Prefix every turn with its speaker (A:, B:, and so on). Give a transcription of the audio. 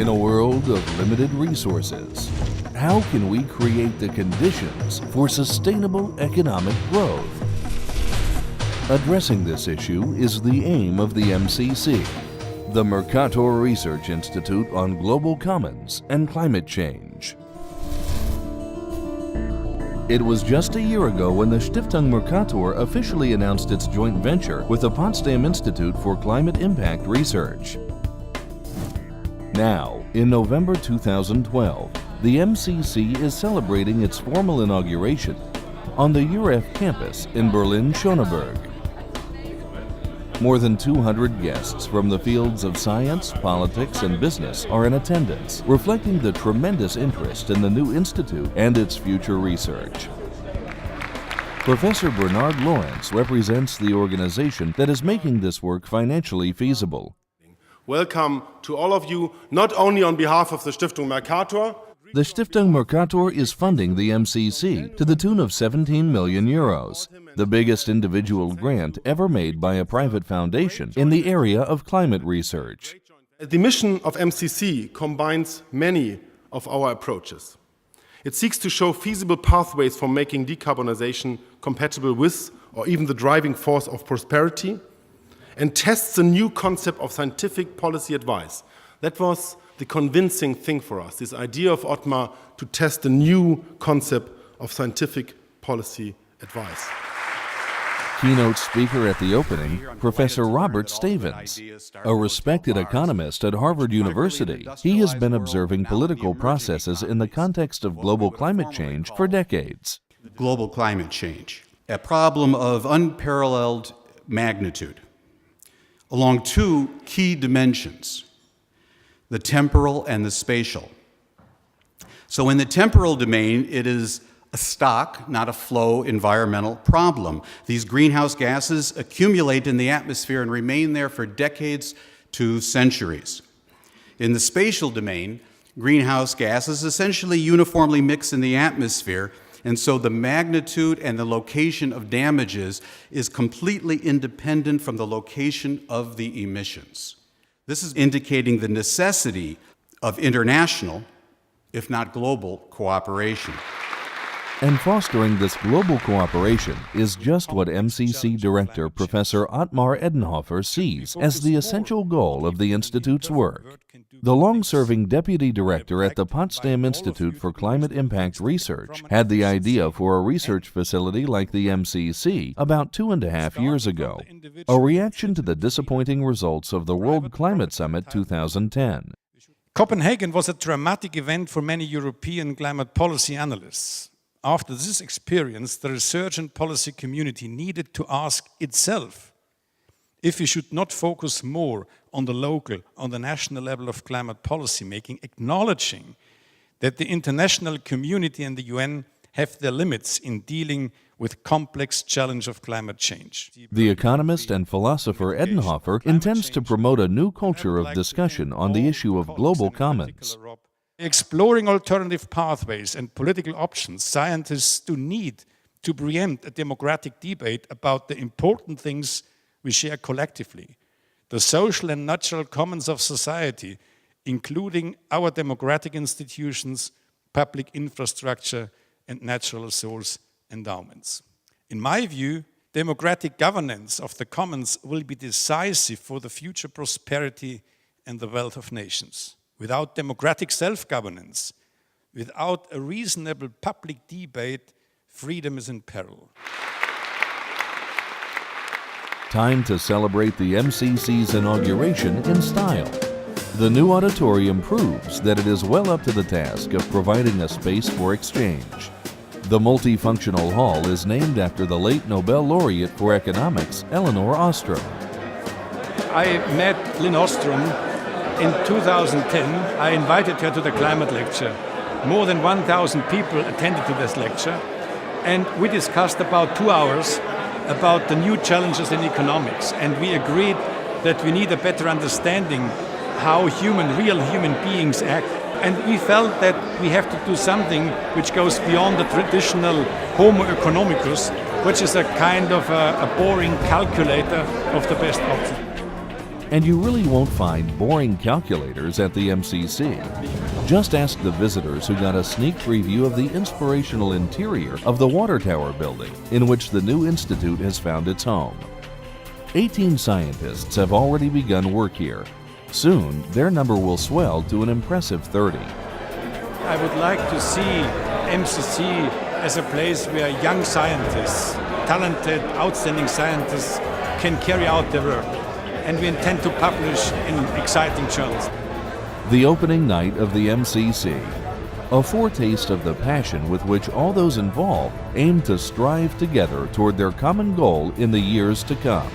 A: In a world of limited resources, how can we create the conditions for sustainable economic growth? Addressing this issue is the aim of the MCC, the Mercator Research Institute on Global Commons and Climate Change. It was just a year ago when the Stiftung Mercator officially announced its joint venture with the Potsdam Institute for Climate Impact Research. Now, in November 2012, the MCC is celebrating its formal inauguration on the URF campus in Berlin-Schöneberg. More than 200 guests from the fields of science, politics, and business are in attendance, reflecting the tremendous interest in the new institute and its future research. Professor Bernard Lawrence represents the organization that is making this work financially feasible.
B: Welcome to all of you, not only on behalf of the Stiftung Mercator.
A: The Stiftung Mercator is funding the MCC to the tune of 17 million euros, the biggest individual grant ever made by a private foundation in the area of climate research.
B: The mission of MCC combines many of our approaches. It seeks to show feasible pathways for making decarbonization compatible with or even the driving force of prosperity, and tests a new concept of scientific policy advice. That was the convincing thing for us, this idea of Ottmar to test a new concept of scientific policy advice.
A: Keynote speaker at the opening, Professor Robert Stavins. A respected economist at Harvard University, he has been observing political processes in the context of global climate change for decades.
C: Global climate change, a problem of unparalleled magnitude, along two key dimensions, the temporal and the spatial. So in the temporal domain, it is a stock, not a flow, environmental problem. These greenhouse gases accumulate in the atmosphere and remain there for decades to centuries. In the spatial domain, greenhouse gases essentially uniformly mix in the atmosphere, and so the magnitude and the location of damages is completely independent from the location of the emissions. This is indicating the necessity of international, if not global, cooperation.
A: And fostering this global cooperation is just what MCC Director Professor Ottmar Edenhofer sees as the essential goal of the Institute's work. The long-serving Deputy Director at the Potsdam Institute for Climate Impact Research had the idea for a research facility like the MCC about 2.5 years ago, a reaction to the disappointing results of the World Climate Summit 2010.
D: Copenhagen was a dramatic event for many European climate policy analysts. After this experience, the research and policy community needed to ask itself if we should not focus more on the local, on the national level of climate policy making, acknowledging that the international community and the UN have their limits in dealing with complex challenge of climate change.
A: The economist and philosopher Edenhofer intends to promote a new culture of discussion on the issue of global commons.
D: Exploring alternative pathways and political options, scientists do need to preempt a democratic debate about the important things we share collectively, the social and natural commons of society, including our democratic institutions, public infrastructure, and natural resource endowments. In my view, democratic governance of the commons will be decisive for the future prosperity and the wealth of nations. Without democratic self-governance, without a reasonable public debate, freedom is in peril.
A: Time to celebrate the MCC's inauguration in style. The new auditorium proves that it is well up to the task of providing a space for exchange. The multifunctional hall is named after the late Nobel laureate for economics, Elinor Ostrom.
D: I met Lynn Ostrom in 2010. I invited her to the climate lecture. More than 1,000 people attended to this lecture, and we discussed about 2 hours about the new challenges in economics, and we agreed that we need a better understanding how real human beings act. And we felt that we have to do something which goes beyond the traditional Homo economicus, which is a kind of a boring calculator of the best option.
A: And you really won't find boring calculators at the MCC. Just ask the visitors who got a sneak preview of the inspirational interior of the Water Tower building, in which the new institute has found its home. 18 scientists have already begun work here. Soon, their number will swell to an impressive 30.
D: I would like to see MCC as a place where young scientists, talented, outstanding scientists can carry out their work. And we intend to publish in exciting journals.
A: The opening night of the MCC, a foretaste of the passion with which all those involved aim to strive together toward their common goal in the years to come.